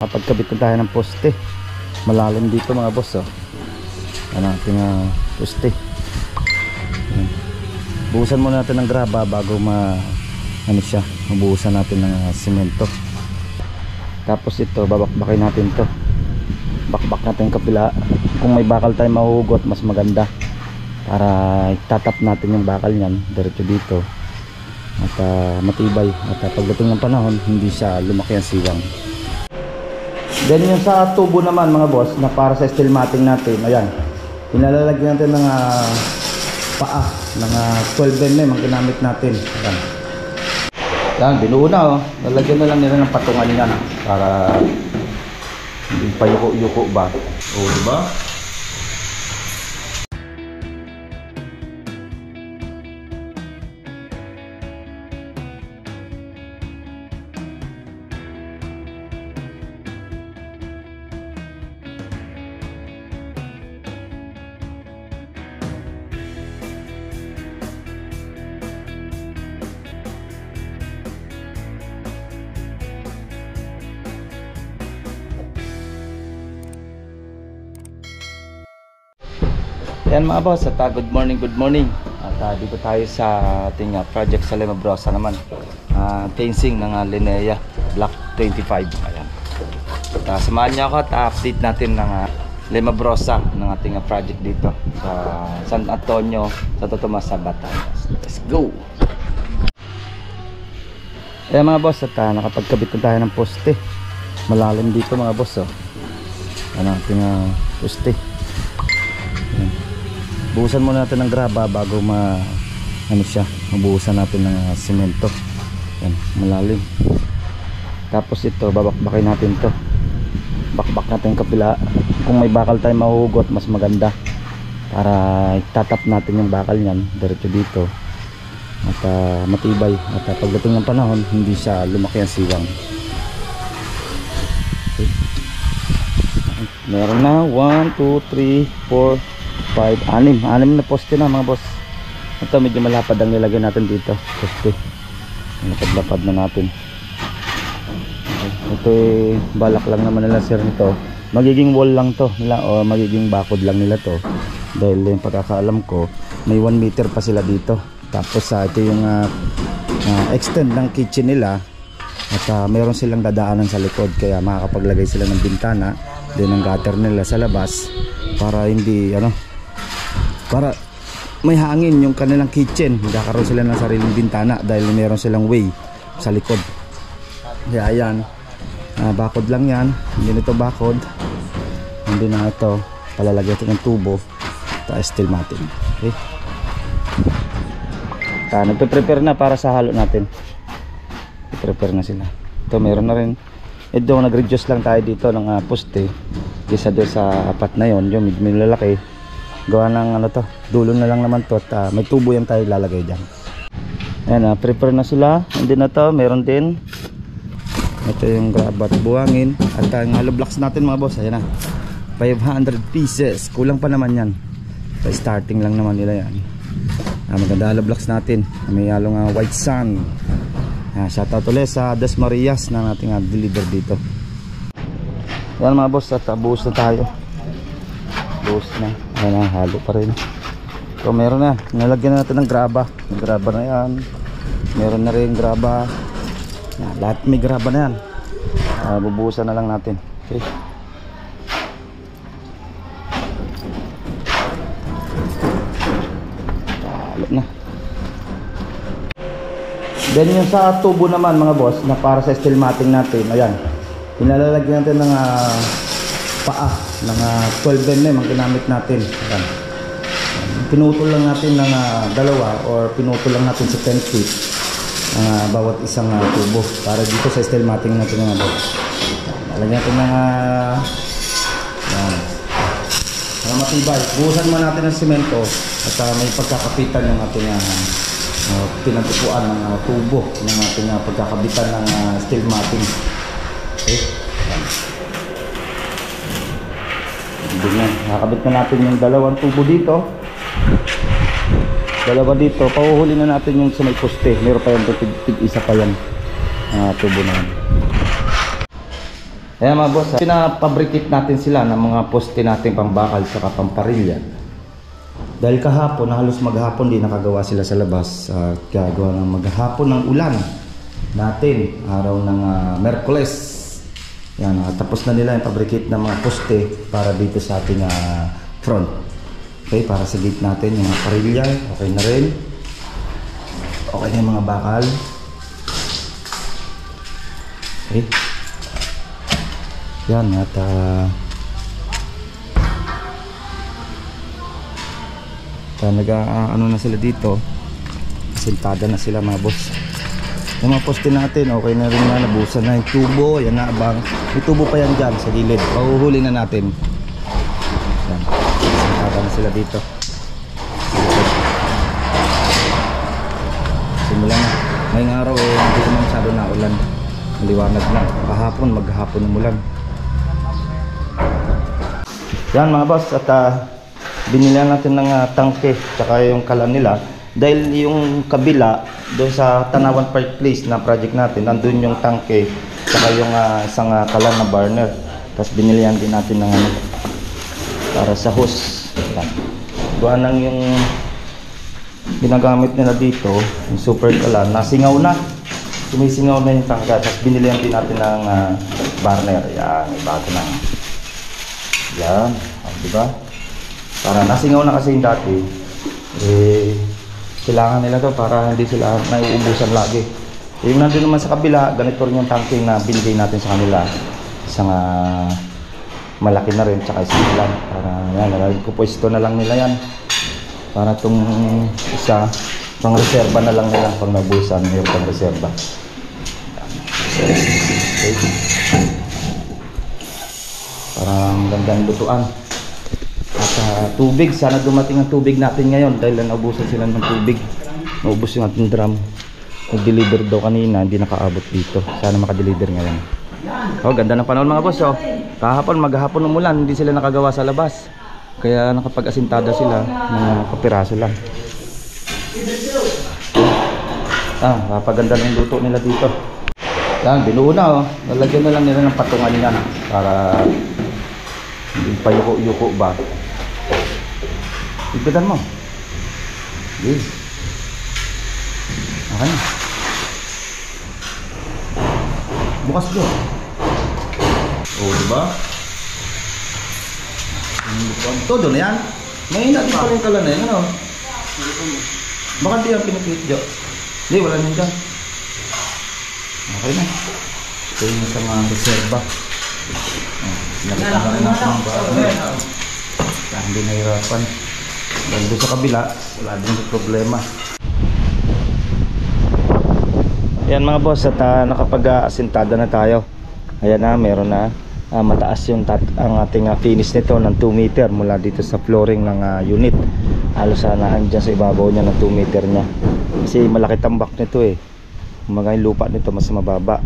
Kapagkabit na tayo ng poste. Malalim dito mga boss, oh. Ano ating poste. Ayan. Buhusan muna natin ng graba bago mabuhusan natin ng semento. Tapos ito, babakbakin natin to. Bakbak natin kapila. Kung may bakal tayo mahuhugot, mas maganda. Para itatap natin yung bakal niyan diretso dito. At matibay. At pagdating ng panahon, hindi siya lumaki ang siwang. Then yung sa tubo naman mga boss, na para sa steel matting natin, ayan. Pinalalagyan natin ng paa ng 12mm ang ginamit natin. Ayan. Yan, binuo na, oh. Lalagyan na lang nila ng patungan yan para hindi pa yuko-yuko ba. O, diba? Yan mga boss, at good morning. At dito tayo sa ating project sa Limabrosa naman. Fencing ng Linea Block 25. Ayan. At samahan niyo ako at update natin ng Limabrosa ng ating project dito sa San Antonio, sa Totomas, sa Batangas. Let's go! Ayan mga boss, at nakapagkabit na tayo ng poste. Malalim dito mga boss, oh. Ano ating poste. Ayan. Buhusan muna natin ng graba bago mabuhusan natin ng semento. Yan, malalim. Tapos ito, babakbakin natin to. Bakbak natin kapila. Kung may bakal tayo mahuhugot, mas maganda. Para itatap natin yung bakal niyan diretso dito. At matibay. At pagdating ng panahon, hindi siya lumaki ang siwang. Okay. Meron na 1, 2, 3, 4 6 na poste na mga boss. Ito medyo malapad ang nilagay natin dito, poste. Lapad na natin. Ito balak lang naman nila sir nito. Magiging wall lang to nila, o magiging bakod lang nila to. Dahil yung pagkakaalam ko, may 1 meter pa sila dito. Tapos ito yung extend ng kitchen nila. At mayroon silang dadaanan sa likod, kaya makakapaglagay sila ng bintana din ng gutter nila sa labas para hindi para may hangin yung kanilang kitchen. Magkakaroon sila ng sariling bintana dahil meron silang way sa likod. Kaya ayan, bakod lang yan. Hindi nito bakod, hindi na ito palalagyan ito ng tubo. Ito steel matting. Okay, nagpe-prepare na para sa halo natin. Prepare na sila. Ito meron na rin. Ito nag-reduce lang tayo dito ng poste kaysa doon sa apat na yon, yung medyo lalaki. Gawa ng dulo na lang naman to, at may tubo yan tayo lalagay dyan. Ayan, prepare na sila. Hindi na to, meron din. Ito yung graba at buhangin. At ang hollow blocks natin mga boss, ayan na, 500 pieces. Kulang pa naman yan. So, starting lang naman nila yan. Maganda hollow blocks natin. May halong white sand. Shoutout ulit sa Das Marias na nating deliver dito. Yan mga boss, at buhos na tayo. Buhos na. Ayan na, halo pa rin. So meron na, nalagyan na natin ng graba. May graba na yan. Meron na rin graba. Lahat may graba na yan. Bubuhusan na lang natin. Okay, halo na. Then yung sa tubo naman mga boss, na para sa steel matting natin, ayan, pinalalagyan natin ng paa ng 12mm ang ginamit natin. Ayan. Pinutol lang natin ng dalawa, or pinutol lang natin sa 10 feet bawat isang tubo para dito sa steel matting natin mga boss. Lalagyan natin ng para matibay. Buhusan mo natin ng simento at may pagkakapitan ng ating pinatupuan ng tubo ng ating pagkakabitan ng steel matting. Okay, nakakabit na natin yung dalawang tubo dito, dalawa dito. Pahuhuli na natin yung sa may poste. Meron pa yan, isa pa yan tubo na yan. Ayan mga boss, pinapabricate natin sila ng mga poste natin pambakal sa pamparilya. Dahil kahapon, halos maghapon din nakagawa sila sa labas. Gagawa ng maghapon ng ulan natin, araw ng Merkules. Yan, tapos na nila yung fabricate ng mga poste para dito sa ating front. Okay, para sa gate natin yung mga parilya, okay na rin. Okay na yung mga bakal. Okay. Yan, at ano na sila dito. Sintada na sila mga boss. Yung mga poste natin, okay na rin na, nabusan na yung tubo. Yan na, abang may tubo pa yan dyan sa gilid. Pahuhuli na natin. Yan, sintada na sila dito. Simulan na. Ngayong araw hindi naman masyado na ulan. Maliwanag na. Kahapon, maghapon umulan. Yan mga boss, at binilihan natin ng tangke tsaka yung kalan nila. Dahil yung kabila doon sa Tanawan Park Place na project natin, nandun yung tangke tsaka yung isang kalan na burner. Tapos binilihan din natin ng para sa hose. Yan. Doon lang yung ginagamit nila dito, yung super kalan, nasingaw na. Sumisingaw na yung tangka. Tapos binilihan din natin ng burner. Yan, bago na. Yan, diba? Para nasingaw na kasi yung dati, kailangan nila to para hindi sila naiubusan lagi. Yung nandun naman sa kabila, ganito rin yung tanking na binigay natin sa kanila. Isang malaki na rin, tsaka isang ilan. Para yan, nalagpupuesto na lang nila yan. Para itong isa, pang reserva na lang nila. Pag nabusan, mayroon pang reserva. Okay. Parang gandang lutuan. At tubig, sana dumating ang tubig natin ngayon dahil naubusan sila ng tubig. Naubos yung ating drum. Nag-deliver daw kanina, hindi nakaabot dito. Sana makadeliver ngayon. Oh, ganda ng panahon mga boss. Oh. Kahapon, maghapon umulan, hindi sila nakagawa sa labas. Kaya nakapag-asintada sila, mga kapiraso lang. Kapaganda ng luto nila dito. Yan, binuo na. Oh. Lalagyan na lang nila ng patungan yan para hindi pa yuko-yuko ba. Igdadan mo. Okay. Okay na. Bukas doon. Diba? Todo na yan. May natin pala yung kalan na yan. Ano? Baka di ang pinipit dyan. Hindi, wala nyo dyan. Okay na. Ito yung sa mga reserva. Nakita na rin natin ang bahay. Hindi nahirapan. Dahil doon sa kabila, wala din yung problema. Ayan mga boss, at nakapag-asintada na tayo. Ayan na, meron na. Mataas yung ang ating finish nito ng 2 meter mula dito sa flooring ng unit. Halos andyan sa ibabaw niya ng 2 meter niya. Kasi malaki tambak nito eh. Mga yung lupa nito mas mababa.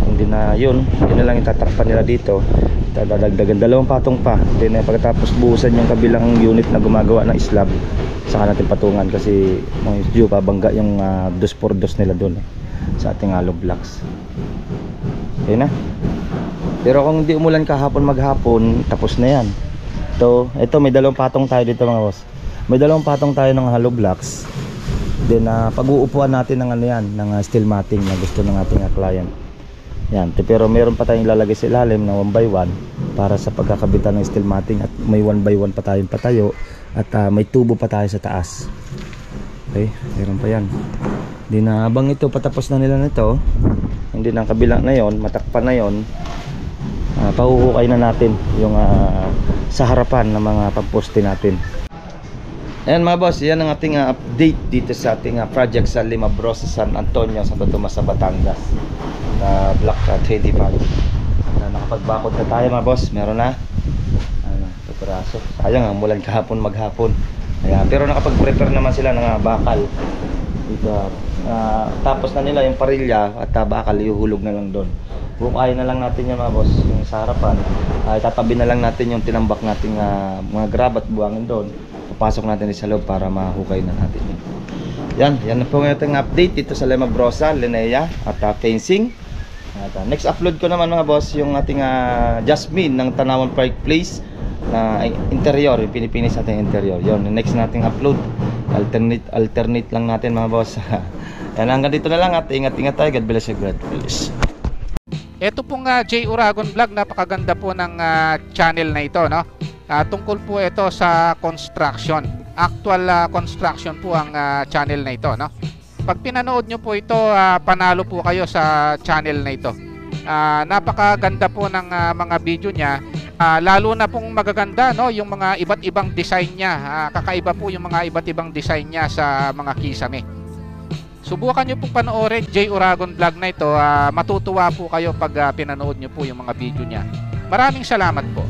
Hindi na yun, yun na lang itatakpan nila dito. Dadagdagan 2 patong pa. Then pagkatapos buhusan yung kabilang unit na gumagawa ng slab, saka natin patungan kasi medyo babangga yung 2x2 nila doon sa ating hollow blocks. Okay na. Pero kung hindi umulan kahapon maghapon, tapos na yan. Ito may 2 patong tayo dito mga boss. May 2 patong tayo ng hollow blocks. Then pag-uupuan natin ng ano yan, ng steel matting na gusto ng ating client. Yan, pero meron pa tayong lalagay sa ilalim na 1x1 para sa pagkakabitan ng steel matting, at may 1x1 pa tayong patayo, at may tubo pa tayo sa taas. Okay, meron pa yan. Hindi na, habang ito patapos na nila nito, hindi na kabilang na yon, matakpan na yon, pahuhukay na natin yung sa harapan ng mga pamposte natin. Ayan mga boss, yan ang ating update dito sa ating project sa Limabros sa San Antonio, Santo Tomas sa Batangas na block 25. Nakapagbakod na tayo mga boss, meron na peraso. Sayang mulan kahapon maghapon. Ayan, pero nakapag-prepare naman sila ng bakal dito. Tapos na nila yung parilya at bakal, ihuhulog na lang doon. Bukay na lang natin yan mga boss, yung sa harapan. Tatabi na lang natin yung tinambak nating mga grab at buwangin doon. Papasok natin sa loob para mahukay na natin yun. Yan na po yung ating update dito sa Limabrosa, Linea at fencing. At, next upload ko naman mga boss yung ating Jasmine ng Tanawan Park Place na interior, yung pinipinis natin interior. Yon, next nating upload. Alternate lang natin mga boss. Yan, hanggang dito na lang at ingat-ingat tayo. God bless you, God bless. Ito pong J Uragon Vlog, napakaganda po ng channel na ito, no? Tungkol po ito sa construction. Actual construction po ang channel na ito, no? Pag pinanood nyo po ito, panalo po kayo sa channel na ito. Napakaganda po ng mga video niya. Lalo na pong magaganda, no, yung mga iba't ibang design niya. Kakaiba po yung mga iba't ibang design niya sa mga kisame. Subukan nyo pong panoorin J Uragon Vlog na ito. Matutuwa po kayo pag pinanood nyo po yung mga video niya. Maraming salamat po.